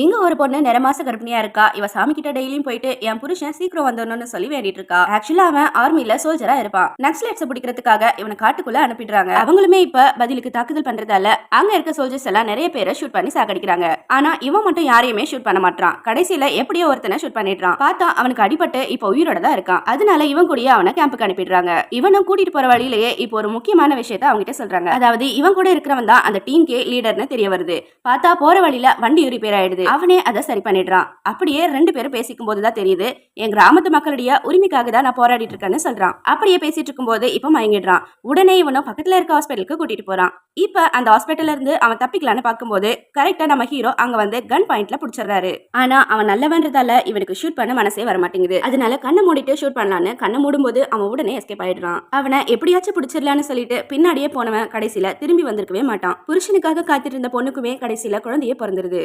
இங்க ஒரு பொண்ணு நிறமாச கர்ப்பிணியா இருக்கா. இவ சாமி கிட்ட டெய்லியும் போயிட்டு என் புருஷன் சீக்கிரம் வந்துடணும்னு சொல்லி வேண்டிட்டு இருக்கா. ஆக்சுவலா அவன் ஆர்மில சோல்ஜரா இருப்பான். நக்சலைட்ஸ் பிடிக்கிறதுக்காக இவனை காட்டுக்குள்ள அனுப்பிடுறாங்க. அவங்களுமே இப்ப பதிலுக்கு தாக்குதல் பண்றதால அங்க இருக்க சோல்ஜர்ஸ் எல்லாம் நிறைய பேரை ஷூட் பண்ணி சாகடிக்கிறாங்க. ஆனா இவன் மட்டும் யாரையுமே ஷூட் பண்ண மாட்டான். கடைசியில எப்படியோ ஒருத்தனை ஷூட் பண்ணிடுறான். பார்த்தா அவனுக்கு அடிபட்டு இப்ப உயிரோட தான் இருக்கான். அதனால இவன் கூடயே அவனை கேம்புக்கு அனுப்பிடுறாங்க. இவனும் கூட்டிட்டு போற வழியிலேயே இப்போ ஒரு முக்கியமான விஷயத்த அவங்க கிட்ட சொல்றாங்க. அதாவது இவன் கூட இருக்கிறவன் தான் அந்த டீம்கே லீடர்னு தெரிய வருது. பார்த்தா போற வழியில வண்டி ரிப்பேர் ஆயிடுது. அவனே அதை சரி பண்ணிடுறான். அப்படியே ரெண்டு பேரும் பேசிக்கும் போதுதான் தெரியுது, என் கிராமத்து மக்களுடைய உரிமைக்காக தான் நான் போராடிட்டு இருக்கேன்னு சொல்றான். அப்படியே பேசிட்டு இருக்கும் போது இப்ப மயங்கிடுறான். உடனே இவனும் பக்கத்துல இருக்க ஹாஸ்பிட்டலுக்கு கூட்டிட்டு போறான். இப்ப அந்த ஹாஸ்பிட்டல்ல இருந்து அவன் தப்பிக்கலான்னு பார்க்கும்போது கரெக்டா நம்ம ஹீரோ அங்க வந்து கன் பாயிண்ட்ல புடிச்சிடுறாரு. ஆனா அவன் நல்லவன்றதால இவனுக்கு ஷூட் பண்ண மனசே வர மாட்டேங்குது. அதனால கண்ணை மூடிட்டு ஷூட் பண்ணலான்னு கண்ணை மூடும்போது அவன் உடனே எஸ்கேப் ஆயிடுறான். அவனை எப்படியாச்சும் பிடிச்சிடலான்னு சொல்லிட்டு பின்னாடியே போனவன் கடைசியில திரும்பி வந்திருக்கவே மாட்டான். புருஷனுக்காக காத்திட்டு இருந்த பொண்ணுக்குமே கடைசியில குழந்தையே பிறந்துருது.